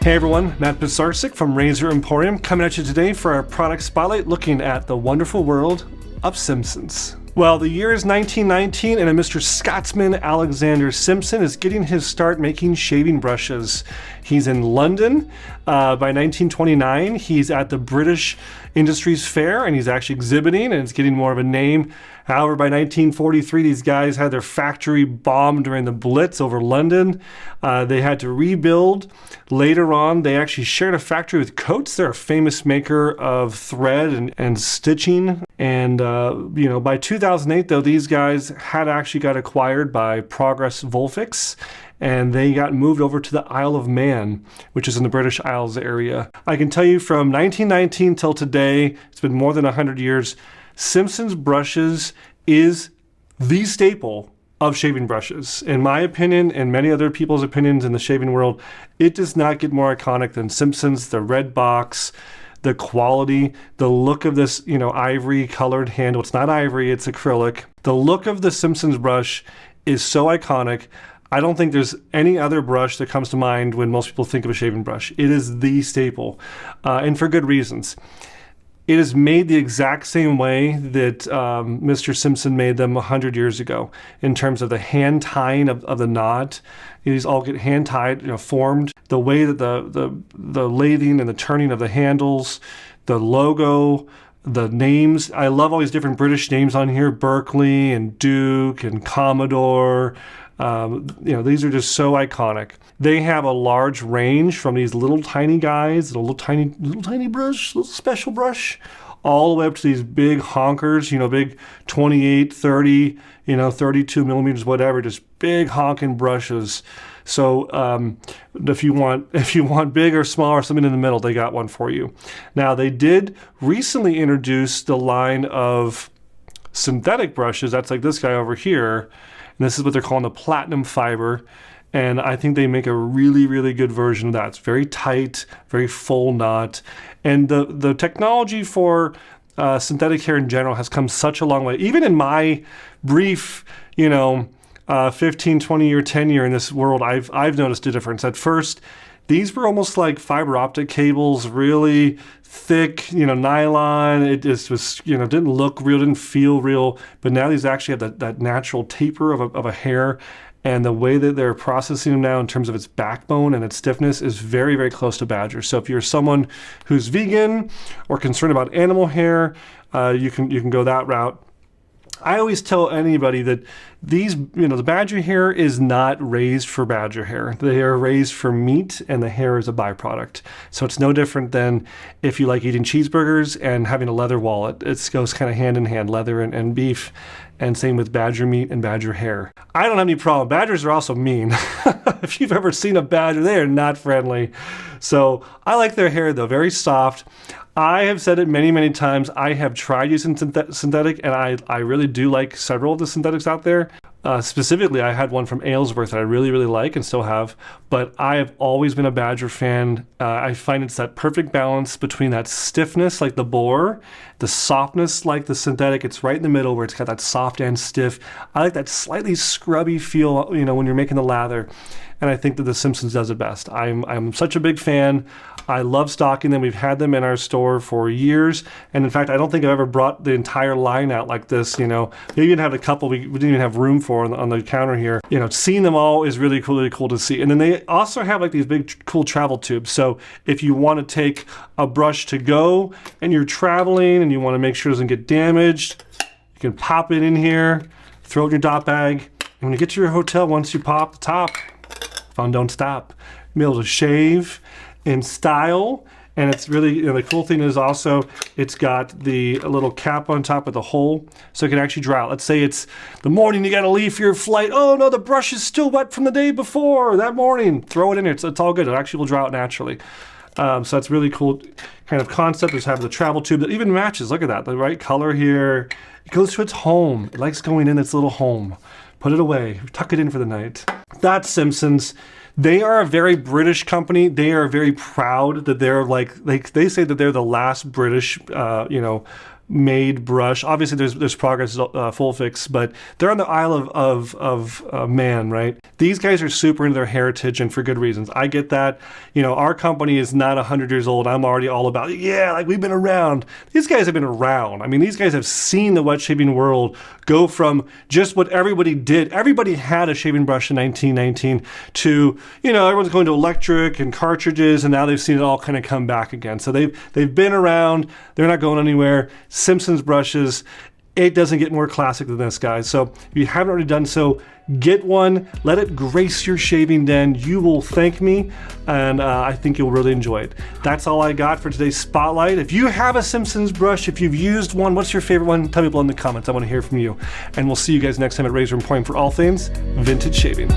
Hey everyone, Matt Pisarcik from Razor Emporium coming at you today for our product spotlight looking at the wonderful world of Simpsons. Well, the year is 1919 and a Mr. Scotsman Alexander Simpson is getting his start making shaving brushes. He's in London. By 1929, he's at the British Industries Fair and he's actually exhibiting and it's getting more of a name. However, by 1943, these guys had their factory bombed during the Blitz over London. They had to rebuild. Later on, they actually shared a factory with Coates. They're a famous maker of thread and stitching. And, by 2008, though, these guys had actually got acquired by Progress Volvics, and they got moved over to the Isle of Man, which is in the British Isles area. I can tell you from 1919 till today, it's been more than 100 years, Simpson's brushes is the staple of shaving brushes. In my opinion, and many other people's opinions in the shaving world, it does not get more iconic than Simpson's. The red box, the quality, the look of this, ivory colored handle. It's not ivory, it's acrylic. The look of the Simpsons brush is so iconic. I don't think there's any other brush that comes to mind when most people think of a shaving brush. It is the staple, and for good reasons. It is made the exact same way that Mr. Simpson made them 100 years ago in terms of the hand tying of the knot. These all get hand tied, formed. The way that the lathing and the turning of the handles, the logo, the names. I love all these different British names on here, Berkeley and Duke and Commodore. These are just so iconic. They have a large range from these little tiny guys, little tiny brush, little special brush, all the way up to these big honkers, big 28, 30, 32 millimeters, whatever, just big honking brushes. So if you want big or small or something in the middle, they got one for you. Now they did recently introduce the line of synthetic brushes. That's like this guy over here. And this is what they're calling the platinum fiber. And I think they make a really, really good version of that. It's very tight, very full knot. And the technology for synthetic hair in general has come such a long way. Even in my brief, 15, 20 year tenure in this world, I've noticed a difference. At first, these were almost like fiber optic cables, really thick, nylon. It just was, didn't look real, didn't feel real. But now these actually have that natural taper of a hair. And the way that they're processing them now in terms of its backbone and its stiffness is very, very close to Badger. So if you're someone who's vegan or concerned about animal hair, you can go that route. I always tell anybody that these, the badger hair is not raised for badger hair. They are raised for meat, and the hair is a byproduct. So it's no different than if you like eating cheeseburgers and having a leather wallet. It goes kind of hand in hand, leather and beef, and same with badger meat and badger hair. I don't have any problem. Badgers are also mean. If you've ever seen a badger, they are not friendly. So I like their hair, though, very soft. I have said it many, many times. I have tried using synthetic, and I really do like several of the synthetics out there. Specifically, I had one from Aylesworth that I really, really like and still have. But I have always been a Badger fan. I find it's that perfect balance between that stiffness like the boar, the softness like the synthetic. It's right in the middle where it's got that soft and stiff. I like that slightly scrubby feel, when you're making the lather. And I think that the Simpsons does it best. I'm such a big fan. I love stocking them. We've had them in our store for years. And in fact, I don't think I've ever brought the entire line out like this. We even had a couple we didn't even have room for on the counter here. Seeing them all is really cool to see. And then they also have like these big cool travel tubes. So if you want to take a brush to go and you're traveling and you want to make sure it doesn't get damaged, you can pop it in here, throw it in your dot bag. And when you get to your hotel, once you pop the top, fun don't stop. You'll be able to shave in style, and it's really, the cool thing is also it's got the little cap on top with the hole, so it can actually dry out. Let's say it's the morning you got to leave for your flight. Oh no, the brush is still wet from the day before that morning. Throw it in there. It's all good. It actually will dry out naturally. So that's really cool kind of concept. Is having the travel tube that even matches. Look at that, the right color here. It goes to its home. It likes going in its little home. Put it away. Tuck it in for the night. That's Simpsons. They are a very British company. They are very proud that they're they say that they're the last British, made brush. Obviously, there's Progress Full Fix, but they're on the Isle of Man, right? These guys are super into their heritage, and for good reasons. I get that. You know, our company is not 100 years old. I'm already all about, yeah, like we've been around. These guys have been around. I mean, these guys have seen the wet shaving world go from just what everybody did. Everybody had a shaving brush in 1919 to, you know, everyone's going to electric and cartridges, and now they've seen it all kind of come back again. So they've been around. They're not going anywhere. Simpson's brushes, it doesn't get more classic than this, guys. So if you haven't already done so, get one, let it grace your shaving den. You will thank me, and I think you'll really enjoy it. That's all I got for today's Spotlight. If you have a Simpson's brush, if you've used one, what's your favorite one? Tell me below in the comments. I want to hear from you. And we'll see you guys next time at Razor Emporium for all things vintage shaving.